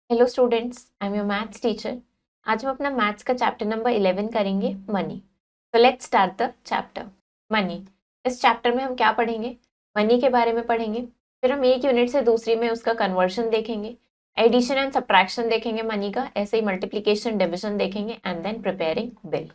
Hello students, I am your maths teacher. आज हम अपना मैथ्स का चैप्टर नंबर 11 करेंगे, मनी। तो let's start the chapter money. इस चैप्टर में हम क्या पढ़ेंगे? मनी के बारे में पढ़ेंगे। फिर हम एक यूनिट से दूसरी में उसका कन्वर्शन देखेंगे, एडिशन एंड सब्ट्रैक्शन देखेंगे मनी का, ऐसे ही मल्टीप्लिकेशन डिविजन देखेंगे and then preparing bill.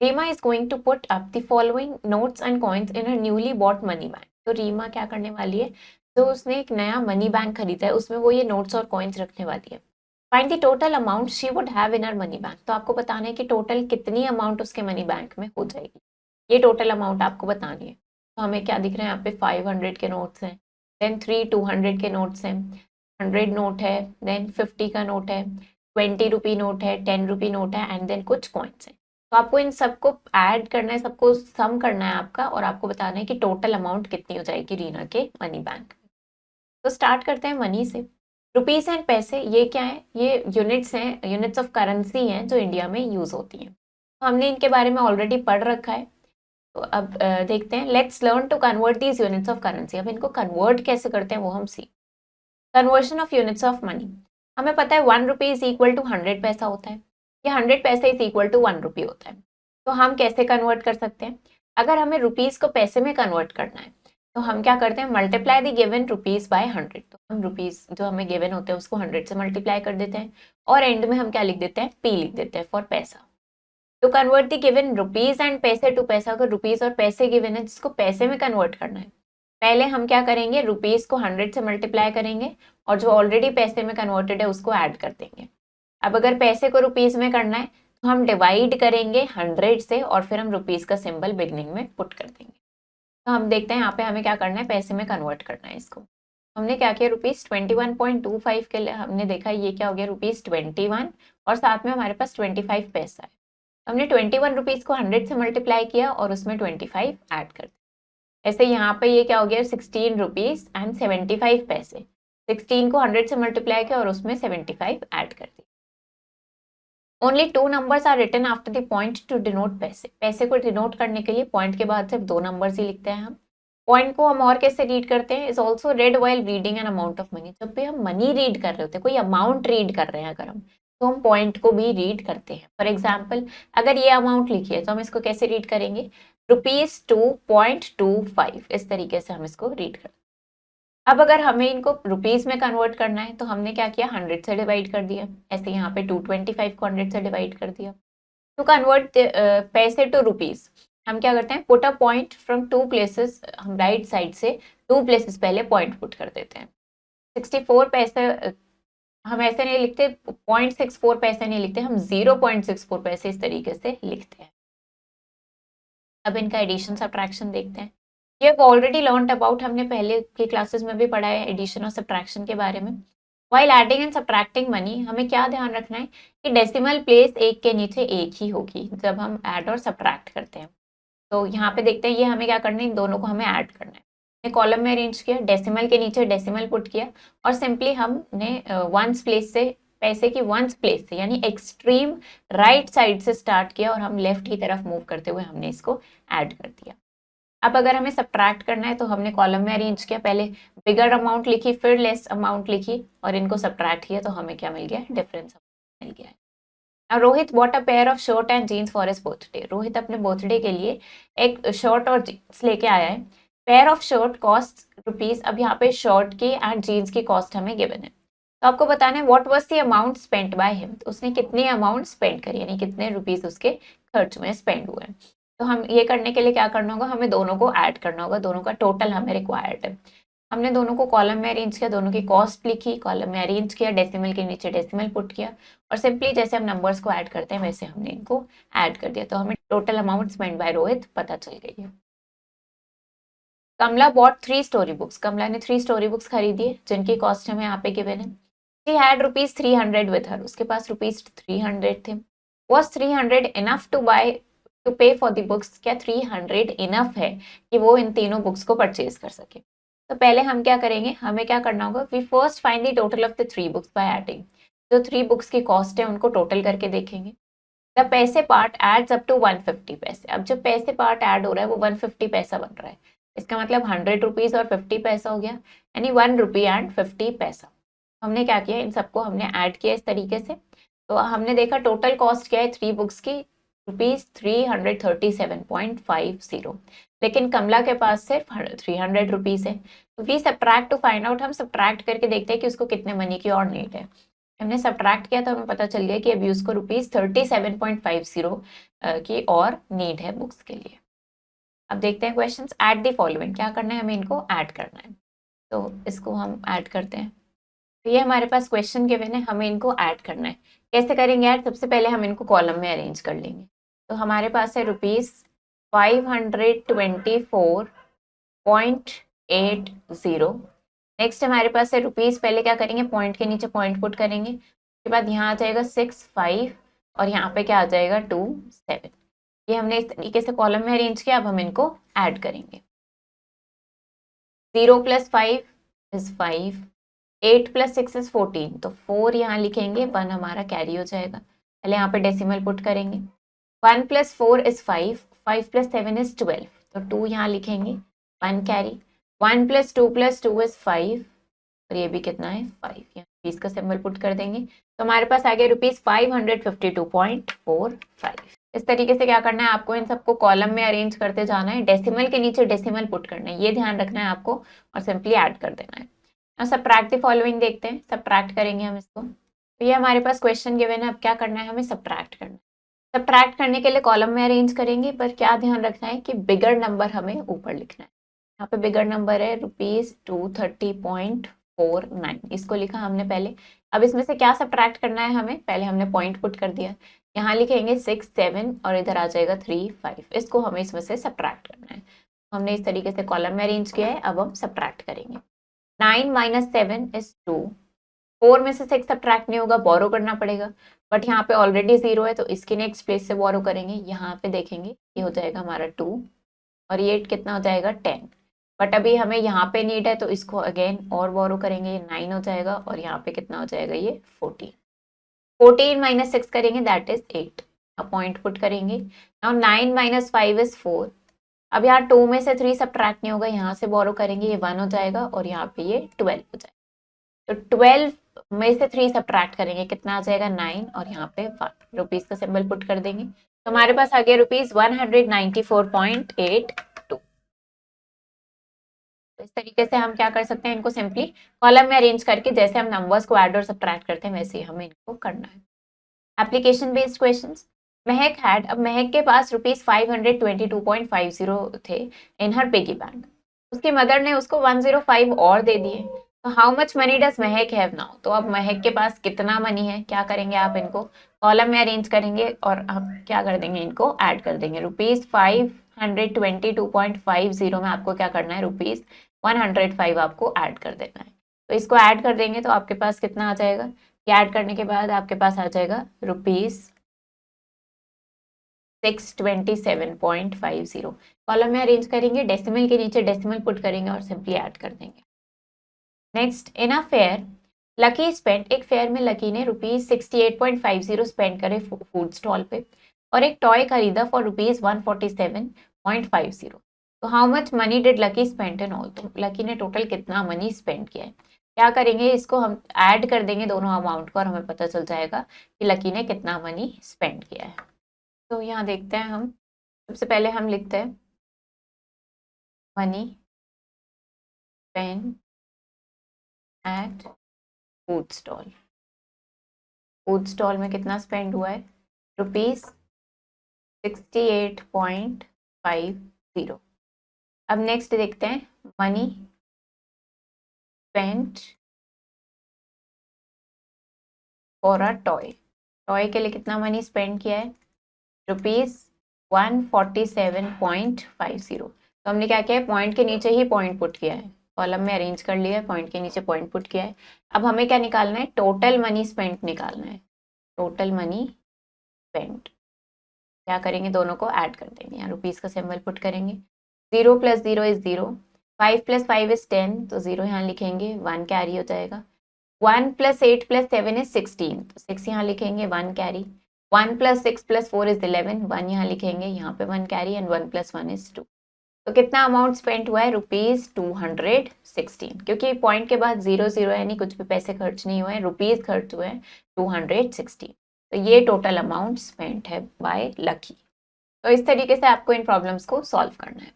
Reema is going to put up the following notes and coins in her newly bought money bank. तो रीमा क्या करने वाली है? जो उसने एक नया मनी बैंक खरीदा है उसमें वो ये नोट्स और कॉइन्स रखने वाली है। Find the total amount she would have in her money bank. तो आपको बताना है कि टोटल कितनी अमाउंट उसके मनी बैंक में हो जाएगी। ये टोटल अमाउंट आपको बतानी है। तो हमें क्या दिख रहा है यहाँ पे? 500 के नोट्स हैं, देन 200 के नोट्स हैं, 100 नोट है, देन 50 का नोट है, 20 रुपी नोट है, 10 रुपी नोट है एंड देन कुछ कॉइन्स है। तो आपको इन सबको ऐड करना है, सबको सम करना है आपका, और आपको बताना है कि टोटल अमाउंट कितनी हो जाएगी रीना के मनी बैंक में। तो स्टार्ट करते हैं मनी से। रुपीस एंड पैसे ये क्या है? ये यूनिट्स हैं, यूनिट्स ऑफ करेंसी हैं जो इंडिया में यूज होती हैं। तो हमने इनके बारे में ऑलरेडी पढ़ रखा है। तो अब देखते हैं। Let's learn to convert these units of currency. अब इनको कन्वर्ट कैसे करते हैं वो हम सीख। Conversion of units of money. हमें पता है 1 रुपी इज इक्वल टू 100 पैसा होता है, या 100 पैसे इज इक्वल टू 1 रुपी होता है। तो हम कैसे कन्वर्ट कर सकते हैं? अगर हमें रुपीस को पैसे में कन्वर्ट करना है तो हम क्या करते हैं? Multiply the given rupees by 100। तो हम रुपीस जो हमें गिवन होते हैं उसको 100 से मल्टीप्लाई कर देते हैं, और एंड में हम क्या लिख देते हैं? पी लिख देते हैं फॉर पैसा। तो convert the given rupees and पैसे टू पैसा। अगर रुपीस और पैसे गिवन है जिसको पैसे में कन्वर्ट करना है, पहले हम क्या करेंगे? रुपीस को 100 से मल्टीप्लाई करेंगे और जो ऑलरेडी पैसे में कन्वर्टेड है उसको ऐड कर देंगे। अब अगर पैसे को रुपीस में करना है तो हम डिवाइड करेंगे 100 से और फिर हम रुपीस का सिंबल बिगनिंग में पुट कर देंगे। तो हम देखते हैं यहाँ पे हमें क्या करना है? पैसे में कन्वर्ट करना है इसको। हमने क्या किया? ₹21.25 के लिए हमने देखा ये क्या हो गया? ₹21 और साथ में हमारे पास 25 पैसा है। हमने 21 रुपीज को 100 से मल्टीप्लाई किया और उसमें 25 ऐड कर दिया। ऐसे यहाँ पे ये क्या हो गया? 16 रुपीज एंड 75 पैसे। 16 को 100 से मल्टीप्लाई किया और उसमें 75 ऐड कर दिया। Only 2 numbers are written after the point to denote paise. पैसे को डिनोट करने के लिए पॉइंट के बाद सिर्फ 2 नंबर्स ही लिखते हैं हम। पॉइंट को हम और कैसे रीड करते हैं? Is also red while reading an amount of money. जब भी हम मनी रीड कर रहे होते हैं, कोई अमाउंट रीड कर रहे हैं अगर हम, तो हम पॉइंट को भी रीड करते हैं। फॉर एग्जाम्पल, अगर ये अमाउंट लिखी है तो हम इसको कैसे रीड करेंगे? ₹2.25। इस तरीके से हम इसको रीड करते हैं। अब अगर हमें इनको रुपीस में कन्वर्ट करना है तो हमने क्या किया? 100 से डिवाइड कर दिया। ऐसे यहाँ पे 225 को 100 से डिवाइड कर दिया। टू कन्वर्ट पैसे टू रुपीस हम क्या करते हैं? Put a point from 2 places. हम राइट साइड से 2 प्लेसेस पहले पॉइंट पुट कर देते हैं। 64 पैसे हम ऐसे नहीं लिखते, 0.64 पैसे नहीं लिखते, हम 0.64 पैसे इस तरीके से लिखते हैं। अब इनका एडिशन सब्ट्रैक्शन देखते हैं। ये ऑलरेडी लर्नड अबाउट, हमने पहले की क्लासेस में भी पढ़ा है एडिशन और सब्ट्रैक्शन के बारे में। While adding and subtracting money हमें क्या ध्यान रखना है कि डेसिमल प्लेस एक के नीचे एक ही होगी जब हम ऐड और सब्ट्रैक्ट करते हैं। तो यहाँ पे देखते हैं ये हमें क्या करना है? इन दोनों को हमें ऐड करना है। हमने कॉलम में अरेंज किया, डेसिमल के नीचे डेसिमल पुट किया और सिंपली हमने वंस प्लेस से, पैसे की वंस प्लेस से यानी एक्सट्रीम राइट साइड से स्टार्ट किया और हम लेफ्ट की तरफ मूव करते हुए हमने इसको ऐड कर दिया। अब अगर हमें सब्ट्रैक्ट करना है तो हमने कॉलम में अरेंज किया, पहले बिगर अमाउंट लिखी फिर लेस अमाउंट लिखी और इनको सब्ट्रैक्ट किया तो हमें क्या मिल गया? डिफरेंस मिल गया है। अब Rohit bought a pair of shirt and jeans for his birthday. Rohit अपने बर्थडे के लिए एक शर्ट और जीन्स लेके आया है। Pair of shirt cost rupees. अब यहाँ पे शर्ट की एंड जीन्स की कॉस्ट हमें गिवन है, तो आपको बताना है what was the amount spent by him. तो उसने कितने अमाउंट स्पेंड करी, यानी कितने रुपीज उसके खर्च में स्पेंड हुए हैं। तो हम ये करने के लिए क्या करना होगा? हमें दोनों को ऐड करना होगा, दोनों का टोटल हमें रिक्वायर्ड है। हमने दोनों को कॉलम में अरेंज किया, दोनों की कॉस्ट लिखी, कॉलम में अरेंज किया, डेसिमल के नीचे डेसिमल पुट किया और सिंपली जैसे हम नंबर्स को ऐड करते हैं वैसे हमने इनको ऐड कर दिया। तो हमें total amount spend by Rohit पता चल गई है। कमला बॉट 3 स्टोरी बुक्स। कमला ने 3 स्टोरी बुक्स खरीदी है जिनकी कॉस्ट हमें यहाँ पे गिवन है। She had ₹300 with her. उसके पास ₹300 थे। Was 300 enough to buy to pay for the books. क्या 300 इनफ है कि वो इन तीनों बुक्स को परचेज कर सके? तो पहले हम क्या करेंगे? हमें क्या करना होगा? We first find the total of the 3 books by adding. जो 3 बुक्स की कॉस्ट है उनको टोटल करके देखेंगे। द पैसे पार्ट एड्स अप टू 150 पैसे। अब जब पैसे पार्ट ऐड हो रहा है वो 150 पैसा बन रहा है, इसका मतलब 100 रुपीज़ और 50 पैसा हो गया, यानी 1 रुपी एंड 50 पैसा। हमने क्या किया, इन सबको हमने ऐड किया इस तरीके से। तो हमने देखा टोटल कॉस्ट क्या है 3 बुक्स की, ₹337.50। लेकिन कमला के पास सिर्फ 300 रुपीज़ है। तो we subtract to find out, हम सब्ट्रैक्ट करके देखते हैं कि उसको कितने मनी की और नीड है। हमने सब्ट्रैक्ट किया तो हमें पता चल गया कि अभी उसको ₹37.50 की और नीड है बुक्स के लिए। अब देखते हैं क्वेश्चंस। ऐड द फॉलोइंग, क्या करना है, हमें इनको ऐड करना है। तो इसको हम ऐड करते हैं। तो ये हमारे पास क्वेश्चन गिवन है, हमें इनको ऐड करना है। कैसे करेंगे ऐड? सबसे पहले हम इनको कॉलम में अरेंज कर लेंगे। तो हमारे पास है ₹524.80। नेक्स्ट हमारे पास है रुपीज़, पहले क्या करेंगे, पॉइंट के नीचे पॉइंट पुट करेंगे। उसके बाद यहाँ आ जाएगा 65 और यहाँ पे क्या आ जाएगा 27। ये हमने इस तरीके से कॉलम में अरेंज किया। अब हम इनको ऐड करेंगे। 0 + 5 = 5, 8 + 6 = 14। तो 4 यहाँ लिखेंगे, 1 हमारा कैरी हो जाएगा। पहले यहाँ पे डेसिमल पुट करेंगे। 1 + 4 = 5, 5 + 7 = 12। तो 2 यहाँ लिखेंगे, 1 कैरी। 1 + 2 + 2 = 5 और ये भी कितना है 5। यहाँ रुपीज़ का सिंबल पुट कर देंगे। तो हमारे पास आ गया ₹552.45। इस तरीके से क्या करना है आपको, इन सबको कॉलम में अरेंज करते जाना है, डेसिमल के नीचे डेसिमल पुट करना है, ये ध्यान रखना है आपको, और सिंपली ऐड कर देना है। अब सब्ट्रैक्ट द फॉलोइंग देखते हैं, सब्ट्रैक्ट करेंगे हम इसको। तो ये हमारे पास क्वेश्चन गिवन है, अब क्या करना है, हमें सब्ट्रैक्ट करना है। सब्ट्रैक्ट करने के लिए कॉलम में अरेंज करेंगे, पर क्या ध्यान रखना है कि बिगर नंबर हमें ऊपर लिखना है। यहाँ पे बिगर नंबर है ₹230.49, इसको लिखा हमने पहले। अब इसमें से क्या सब्ट्रैक्ट करना है हमें, पहले हमने पॉइंट पुट कर दिया, यहाँ लिखेंगे 6, 7 और इधर आ जाएगा 3, 5। इसको हमें इसमें से सब्ट्रैक्ट करना है। हमने इस तरीके से कॉलम में अरेंज किया है, अब हम सब्ट्रैक्ट करेंगे। 9 - 7 = 2। 4 में से 6 सब्ट्रैक्ट नहीं होगा, बोरो करना पड़ेगा, बट यहाँ पे ऑलरेडी 0 है तो इसके नेक्स्ट प्लेस से बोरो करेंगे। यहाँ पे देखेंगे ये हो जाएगा हमारा 2 और ये कितना हो जाएगा 10। बट अभी हमें यहाँ पे नीड है तो इसको अगेन और बोरो करेंगे, ये 9 हो जाएगा और यहाँ पे कितना हो जाएगा ये 14। 14 - 6 करेंगे, दैट इज 8। अब पॉइंट पुट करेंगे। नाउ 9 - 5 = 4। अब यहाँ 2 में से 3 सब्ट्रैक्ट नहीं होगा, यहाँ से बोरो करेंगे, ये 1 हो जाएगा और यहाँ पे ये 12 हो जाएगा। तो 12 में से 3 सब्ट्रैक्ट करेंगे, कितना आ जाएगा 9 और यहाँ पे 1 रुपीज का सिंबल पुट कर देंगे। तो हमारे पास आ गया ₹194.82। तो इस तरीके से हम क्या कर सकते हैं, इनको सिंपली कॉलम में अरेंज करके जैसे हम नंबर्स को ऐड और सब्ट्रैक्ट करते हैं वैसे ही हमें इनको करना है। Application based questions. Mahak had, अब महक के पास ₹522.50 थे इन हर पिगी बैंक। उसकी मदर ने उसको 105 और दे दिए। तो how much money does Mahak have now? तो अब महक के पास कितना मनी है, क्या करेंगे आप, इनको कॉलम में अरेंज करेंगे और हम क्या कर देंगे, इनको ऐड कर देंगे। ₹522.50 में आपको क्या करना है, ₹105 आपको ऐड कर देना है। तो इसको ऐड कर देंगे तो आपके पास कितना आ जाएगा, ये ऐड करने के बाद आपके पास आ जाएगा ₹627.50। कॉलम में अरेंज करेंगे, डेसिमल के नीचे डेसिमल पुट करेंगे और सिंपली ऐड कर देंगे। Next, in a fair lucky spend, एक फेयर में लकी ने ₹68.50 स्पेंड करे फूड स्टॉल पे और एक टॉय खरीदा फॉर ₹147.50। तो how much money did lucky spend in all? तो लकी ने टोटल कितना मनी स्पेंड किया है। क्या करेंगे, इसको हम ऐड कर देंगे दोनों अमाउंट को और हमें पता चल जाएगा कि लकी ने कितना मनी स्पेंड किया है। तो यहाँ देखते हैं हम, सबसे पहले हम लिखते हैं money spend at food stall. Food stall में कितना स्पेंड हुआ है, ₹68.50। अब नेक्स्ट देखते हैं money spent for a toy. Toy के लिए कितना मनी स्पेंड किया है, ₹147.50। तो हमने क्या किया है, पॉइंट के नीचे ही पॉइंट पुट किया है, कॉलम में अरेंज कर लिया है, पॉइंट के नीचे पॉइंट पुट किया है। अब हमें क्या निकालना है, टोटल मनी स्पेंट निकालना है। टोटल मनी स्पेंट क्या करेंगे, दोनों को ऐड कर देंगे, यहाँ रुपीज़ का सिंबल पुट करेंगे। 0 + 0 = 0, 5 + 5 = 10, तो 0 यहाँ लिखेंगे, 1 कैरी हो जाएगा। 1 + 8 + 7 = 16, तो 6 यहाँ लिखेंगे, 1 कैरी। 1 + 6 + 4 = 11, 1 यहाँ लिखेंगे, यहाँ पे 1 कैरी एंड 1 + 1 = 2। तो कितना अमाउंट स्पेंड हुआ है, ₹216, क्योंकि पॉइंट के बाद 0 यानी कुछ भी पैसे खर्च नहीं हुए हैं, रुपीज खर्च हुए हैं 216। तो ये टोटल अमाउंट स्पेंड है बाय लकी। तो इस तरीके से आपको इन प्रॉब्लम्स को सॉल्व करना है।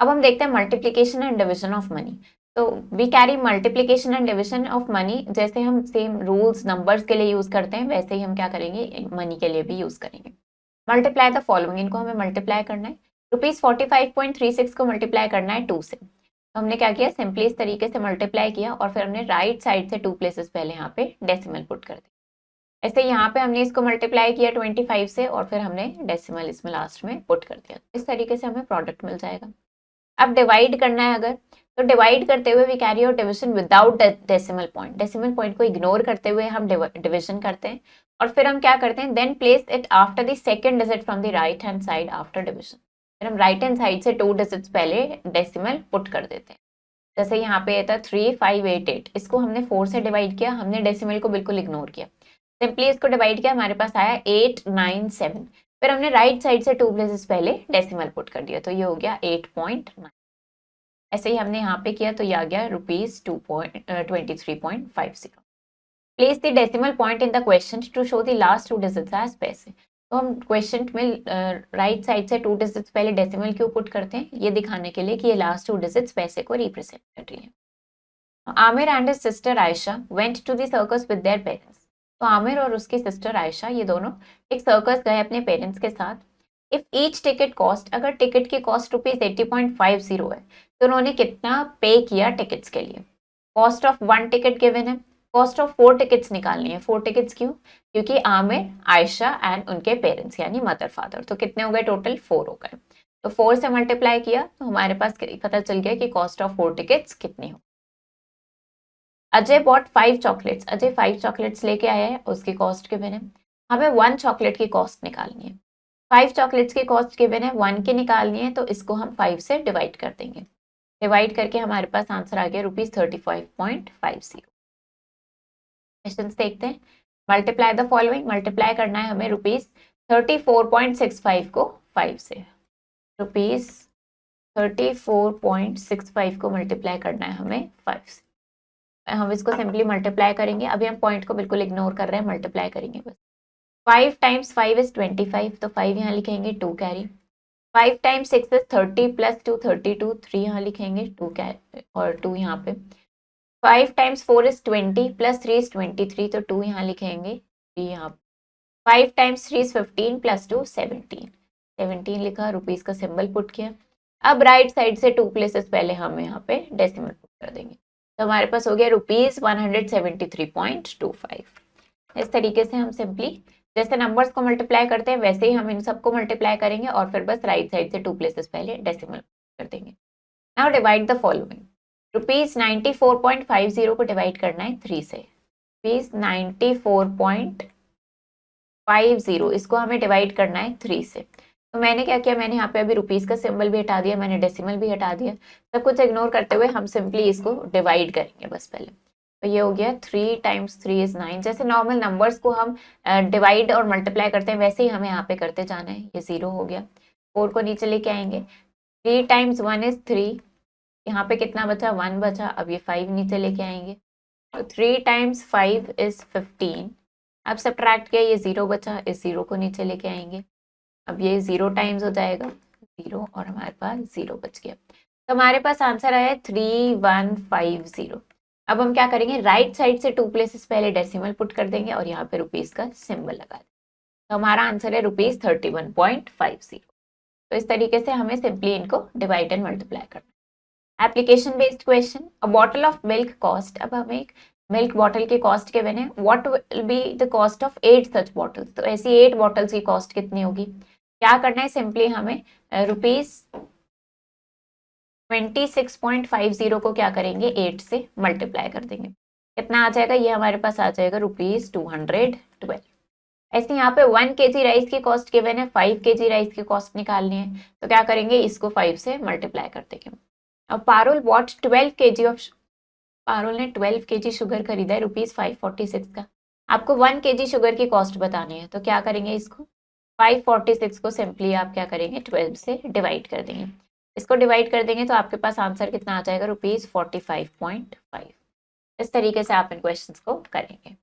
अब हम देखते हैं multiplication and division of money. तो we carry multiplication and division of money, जैसे हम सेम रूल्स नंबर्स के लिए यूज करते हैं वैसे ही हम क्या करेंगे मनी के लिए भी यूज करेंगे। मल्टीप्लाई द फॉलोइंग, इनको हमें मल्टीप्लाई करना है। ₹45.36 को मल्टीप्लाई करना है 2 से। तो हमने क्या किया, सिंपली इस तरीके से मल्टीप्लाई किया और फिर हमने राइट साइड से 2 प्लेसेस पहले यहाँ पे डेसिमल पुट कर दिया। ऐसे यहाँ पे हमने इसको मल्टीप्लाई किया 25 से और फिर हमने डेसिमल इसमें लास्ट में पुट कर दिया। इस तरीके से हमें प्रोडक्ट मिल जाएगा। अब डिवाइड करना है अगर, तो डिवाइड करते हुए we carry out division without decimal point. Decimal point को इग्नोर करते हुए हम डिविजन करते हैं और फिर हम क्या करते हैं, then place it after the second digit from the right hand side after division. फिर हम राइट हैंड साइड से 2 डिजिट्स पहले डेसिमल पुट कर देते हैं। जैसे यहाँ पे था 3588, इसको हमने 4 से डिवाइड किया, हमने डेसिमल को बिल्कुल इग्नोर किया, सिंपली इसको डिवाइड किया, हमारे पास आया 897। फिर हमने राइट साइड से 2 प्लेसेस पहले डेसिमल पुट कर दिया, तो ये हो गया 8.9। ऐसे ही हमने यहाँ पे किया तो ये आ गया ₹23.50। Place the decimal point in the question to show the last 2 digits as paise. तो हम क्वेश्चन में राइट साइड से 2 डिजिट्स पहले डेसिमल क्यों पुट करते हैं, ये दिखाने के लिए कि ये लास्ट 2 डिजिट्स पैसे को रिप्रेजेंट कर रही है। Aamir and his sister Ayesha went to the circus with their parents. तो आमिर और उसकी सिस्टर आयशा ये दोनों एक सर्कस गए अपने पेरेंट्स के साथ। इफ ईच टिकट कॉस्ट, अगर टिकट की कॉस्ट ₹80.50 है तो उन्होंने कितना पे किया टिकट्स के लिए। कॉस्ट ऑफ 1 टिकट गिवन है, कॉस्ट ऑफ 4 टिकट्स निकालनी है। 4 टिकट्स क्यों, क्योंकि आमिर, आयशा एंड उनके पेरेंट्स यानी मदर फादर, तो कितने हो गए टोटल 4 हो गए। तो 4 से मल्टीप्लाई किया तो हमारे पास पता चल गया कि कॉस्ट ऑफ 4 टिकट्स कितनी हो। Ajay bought 5 chocolates, Ajay 5 chocolates लेके आया है, उसकी कॉस्ट गिवन है। हमें 1 चॉकलेट की कॉस्ट निकालनी है। 5 चॉकलेट्स की कॉस्ट गिवन है, 1 की निकालनी है, तो इसको हम 5 से डिवाइड कर देंगे। डिवाइड करके हमारे पास आंसर आ गया ₹35.50। क्वेश्चन देखते हैं। मल्टीप्लाई द फॉलोइंग, मल्टीप्लाई करना है हमें ₹34.65 को 5 से। ₹34.65 को मल्टीप्लाई करना है हमें 5 से। हम इसको सिंपली मल्टीप्लाई करेंगे, अभी हम पॉइंट को बिल्कुल इग्नोर कर रहे हैं, मल्टीप्लाई करेंगे बस। 5 टाइम्स 5 इज 25, तो 5 यहाँ लिखेंगे, 2 कैरी। 5 टाइम्स 6 इज 30 प्लस 2 32, 3 यहाँ लिखेंगे, 2 कैरी और 2 यहाँ पे। 5 टाइम्स 4 इज 20 प्लस 3 इज 23, तो 2 यहाँ लिखेंगे, 3 यहाँ पे। 5 टाइम्स 3 इज 15 प्लस 2 17, 17 लिखा, रुपीज का सिंबल पुट किया। अब राइट साइड से 2 प्लेसेस पहले हम यहाँ पे डेसिमल पुट कर देंगे, तो हमारे पास हो गया ₹173.25। इस तरीके से हम सिंपली जैसे नंबर्स को मल्टीप्लाई करते हैं वैसे ही हम इन सबको मल्टीप्लाई करेंगे और फिर बस राइट साइड से 2 प्लेसेस पहले डेसिमल कर देंगे। Now divide the following. ₹94.50 को डिवाइड करना है 3 से। ₹94.50 इसको हमें डिवाइड करना है 3 से। तो मैंने क्या किया, मैंने यहाँ पे अभी रुपीस का सिंबल भी हटा दिया, मैंने डेसिमल भी हटा दिया, सब कुछ इग्नोर करते हुए हम सिंपली इसको डिवाइड करेंगे बस पहले। तो ये हो गया 3 टाइम्स 3 इज 9। जैसे नॉर्मल नंबर्स को हम डिवाइड और मल्टीप्लाई करते हैं वैसे ही हमें यहाँ पे करते जाना है। ये 0 हो गया, 4 को नीचे लेके आएंगे। 3 टाइम्स 1 इज 3, यहाँ पे कितना बचा, 1 बचा। अब ये 5 नीचे लेके आएंगे, तो 3 टाइम्स 5 इज 15। अब सब्ट्रैक्ट किया, ये 0 बचा, इस 0 को नीचे लेके आएंगे। अब ये 0 टाइम्स हो जाएगा 0 और हमारे पास 0 बच गया, तो हमारे पास आंसर आया 3150। अब हम क्या करेंगे, राइट साइड से 2 प्लेसेस पहले डेसिमल पुट कर देंगे और यहाँ पे रुपीस का सिंबल लगा देंगे, तो हमारा आंसर है ₹31.50। तो इस तरीके से हमें सिंपली इनको डिवाइड एंड मल्टीप्लाई करना है। Application based question, a bottle of milk cost. अब हमें एक मिल्क बॉटल की कॉस्ट के बने, what will be the cost of 8 such bottles. तो ऐसी 8 बॉटल्स की कॉस्ट कितनी होगी। क्या करना है, सिंपली हमें ₹26.50 को क्या करेंगे, 8 से मल्टीप्लाई कर देंगे। कितना आ जाएगा, ये हमारे पास आ जाएगा ₹212। ऐसे यहाँ पे 1 kg राइस की कॉस्ट गिवन है, 5 kg राइस की कॉस्ट निकालनी है, तो क्या करेंगे, इसको 5 से मल्टीप्लाई कर देंगे। अब Parul bought 12 kg of, Parul ने 12 kg शुगर खरीदा है ₹546 का। आपको 1 kg शुगर की कॉस्ट बतानी है, तो क्या करेंगे, इसको 546 को सिंपली आप क्या करेंगे 12 से डिवाइड कर देंगे। इसको डिवाइड कर देंगे तो आपके पास आंसर कितना आ जाएगा, ₹45.5। इस तरीके से आप इन क्वेश्चंस को करेंगे।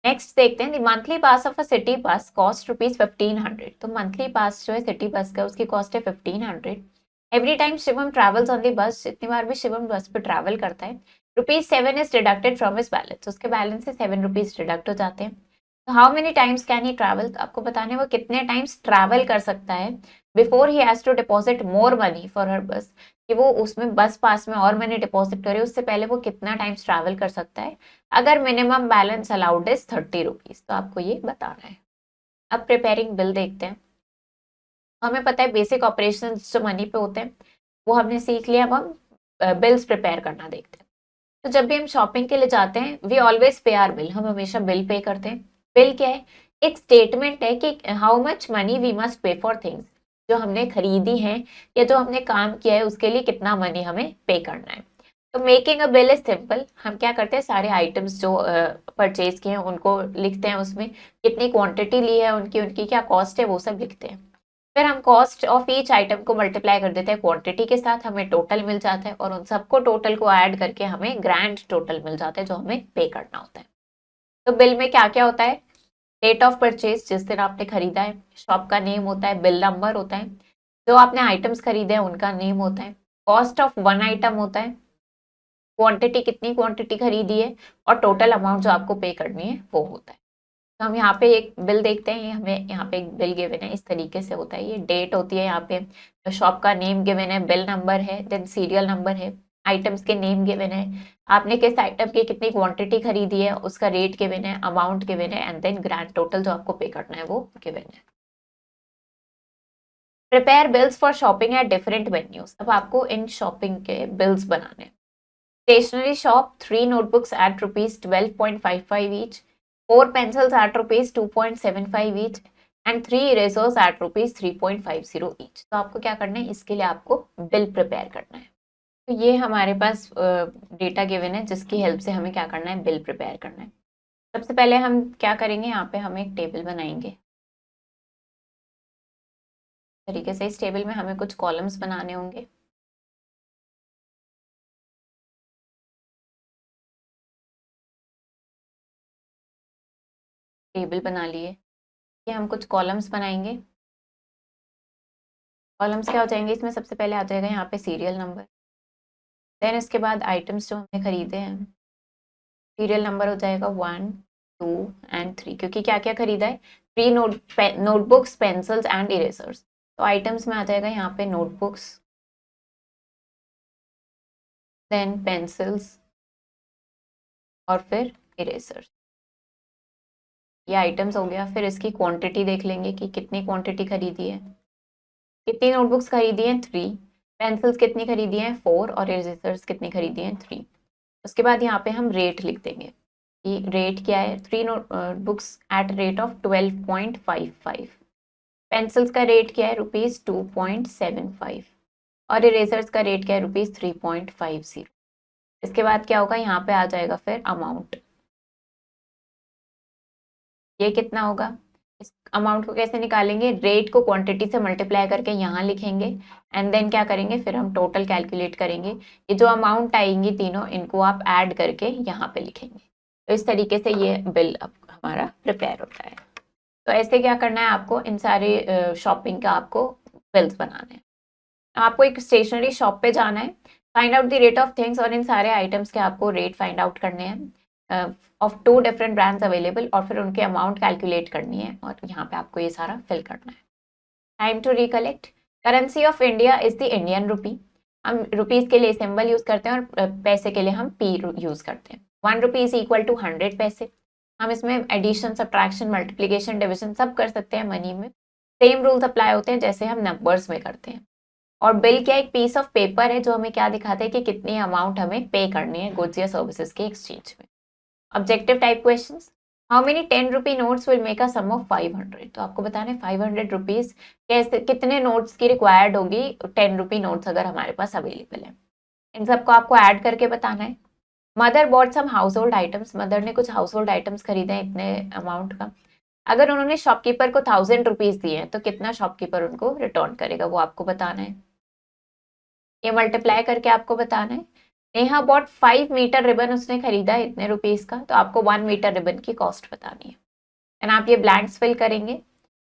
नेक्स्ट देखते हैं, monthly pass of a city bus cost ₹1500। तो मंथली पास जो है सिटी बस का, उसकी कॉस्ट है 1500। Every time Shivam travels on the बस, जितनी बार भी शिवम बस पे ट्रैवल करता है, ₹7 is deducted from his balance, उसके बैलेंस से ₹7 डिडक्ट हो जाते हैं। तो how many times can he travel, तो आपको बताने वो कितने टाइम्स ट्रैवल कर सकता है before he has to deposit more money for her bus, कि वो उसमें बस पास में और मनी डिपॉजिट करे उससे पहले वो कितना टाइम्स ट्रैवल कर सकता है अगर मिनिमम बैलेंस अलाउड इज ₹30। तो आपको ये बताना है। अब प्रिपेयरिंग बिल देखते हैं। हमें पता है बेसिक ऑपरेशन जो मनी पे होते हैं वो हमने सीख लिया। अब हम बिल्स प्रिपेयर करना देखते हैं। तो जब भी हम शॉपिंग के लिए जाते हैं, we always pay our bill, हम हमेशा बिल पे करते हैं। बिल क्या है, एक स्टेटमेंट है कि how much money we must pay for things, जो हमने खरीदी है या जो हमने काम किया है उसके लिए कितना मनी हमें पे करना है। तो making a bill is simple, हम क्या करते हैं सारे आइटम्स जो परचेज किए हैं उनको लिखते हैं, उसमें कितनी क्वांटिटी ली है उनकी उनकी क्या कॉस्ट है वो सब लिखते हैं। फिर हम कॉस्ट ऑफ ईच आइटम को मल्टीप्लाई कर देते हैं क्वांटिटी के साथ, हमें टोटल मिल जाता है और उन सबको टोटल को ऐड करके हमें ग्रैंड टोटल मिल जाता है जो हमें पे करना होता है। तो बिल में क्या क्या होता है, डेट ऑफ परचेज जिस दिन आपने खरीदा है, शॉप का नेम होता है, बिल नंबर होता है, जो आपने आइटम्स खरीदे हैं उनका नेम होता है, कॉस्ट ऑफ वन आइटम होता है, क्वांटिटी कितनी क्वांटिटी खरीदी है और टोटल अमाउंट जो आपको पे करनी है वो होता है। तो हम यहाँ पे एक बिल देखते हैं, ये हमें यहाँ पे एक बिल गिवन है, इस तरीके से होता है। ये डेट होती है, यहाँ पे शॉप का नेम गिवन है, बिल नंबर है, देन सीरियल नंबर है, आइटम्स के नेम गिवन है, आपने किस आइटम की कितनी क्वांटिटी खरीदी है उसका रेट गिवन है, अमाउंट गिवन है, एंड देन ग्रैंड टोटल जो आपको पे करना है वो गिवन है। Prepare bills for shopping at different venues, अब आपको इन शॉपिंग के बिल्स बनाने हैं। Stationery shop, 3 notebooks at ₹12.55 each, 4 pencils at ₹2.75 each, and 3 erasers at ₹3.50 each। तो आपको क्या करना है, इसके लिए आपको बिल प्रिपेयर करना है। तो ये हमारे पास डेटा गिवन है जिसकी हेल्प से हमें क्या करना है, बिल प्रिपेयर करना है। सबसे पहले हम क्या करेंगे, यहाँ पे हम एक टेबल बनाएंगे तरीके से। इस टेबल में हमें कुछ कॉलम्स बनाने होंगे। टेबल बना लिए, ये हम कुछ कॉलम्स बनाएंगे। कॉलम्स क्या हो जाएंगे, इसमें सबसे पहले आ जाएगा यहाँ पे सीरियल नंबर, देन इसके बाद आइटम्स जो हमने खरीदे हैं, सीरियल नंबर हो जाएगा 1, 2 एंड 3, क्योंकि क्या क्या खरीदा है, 3 नोटबुक्स, पेंसिल्स एंड इरेजर्स। तो आइटम्स में आ जाएगा यहाँ पे नोटबुक्स, देन पेंसिल्स और फिर इरेजर्स। ये आइटम्स हो गया। फिर इसकी क्वांटिटी देख लेंगे कि कितनी क्वांटिटी खरीदी है। कितनी नोटबुक्स खरीदी हैं, 3, पेंसिल्स कितनी खरीदी हैं, 4, और इरेजर्स कितनी खरीदी हैं, 3। उसके बाद यहाँ पे हम रेट लिख देंगे कि रेट क्या है, 3 books at rate of 12.55, pencils का रेट क्या है, ₹2.75, और इरेजर्स का रेट क्या है, ₹3.50। इसके बाद क्या होगा, यहाँ पे आ जाएगा फिर अमाउंट। ये कितना होगा, इस अमाउंट को कैसे निकालेंगे, रेट को क्वांटिटी से मल्टीप्लाई करके यहाँ लिखेंगे, एंड देन क्या करेंगे, फिर हम टोटल कैलकुलेट करेंगे। ये जो अमाउंट आएंगी तीनों, इनको आप ऐड करके यहाँ पे लिखेंगे। तो इस तरीके से ये बिल अब हमारा प्रिपेयर होता है। तो ऐसे क्या करना है, आपको इन सारे शॉपिंग का आपको बिल्स बनाने हैं। आपको एक स्टेशनरी शॉप पे जाना है, find out the rate of things, और इन सारे आइटम्स के आपको रेट फाइंड आउट करने हैं ऑफ 2 डिफरेंट ब्रांड्स अवेलेबल, और फिर उनके अमाउंट कैलकुलेट करनी है और यहाँ पे आपको ये सारा फिल करना है। Time to recollect, currency of India is the Indian rupee. हम रुपीज के लिए सिंबल यूज करते हैं और पैसे के लिए हम पी यूज करते हैं। 1 रुपी इज इक्वल टू 100 पैसे। हम इसमें एडिशन, सब्ट्रैक्शन, मल्टीप्लीकेशन, डिविजन सब कर सकते हैं मनी में। सेम रूल्स अप्लाई होते हैं जैसे हम नंबर्स में करते हैं। और बिल क्या, एक पीस ऑफ पेपर है जो हमें क्या दिखाता है कि कितनी अमाउंट हमें पे करनी है गुड्स या सर्विसेज के एक्सचेंज में। Objective type questions, how many 10 rupee notes will make a sum of 500। तो आपको बताना है 500 रुपीज कैसे, कितने नोट्स की रिक्वायर्ड होगी 10 रुपी नोट्स अगर हमारे पास अवेलेबल है। इन सबको आपको ऐड करके बताना है। Mother bought some household items, mother ने कुछ हाउस होल्ड आइटम्स खरीदे हैं इतने अमाउंट का। अगर उन्होंने शॉपकीपर को 1000 रुपीज दिए हैं तो कितना शॉपकीपर उनको रिटर्न करेगा वो आपको बताना है। ये मल्टीप्लाई करके आपको बताना है। नेहा बॉट 5 मीटर रिबन, उसने खरीदा है इतने रुपीस का, तो आपको 1 मीटर रिबन की कॉस्ट बतानी है। एंड आप ये ब्लैंक्स फिल करेंगे,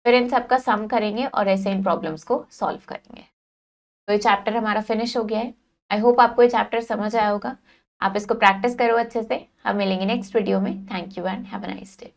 फिर इन सबका सम करेंगे और ऐसे इन प्रॉब्लम्स को सॉल्व करेंगे। तो ये चैप्टर हमारा फिनिश हो गया है। आई होप आपको ये चैप्टर समझ आया होगा। आप इसको प्रैक्टिस करो अच्छे से। हम मिलेंगे नेक्स्ट वीडियो में। Thank you and have a nice day.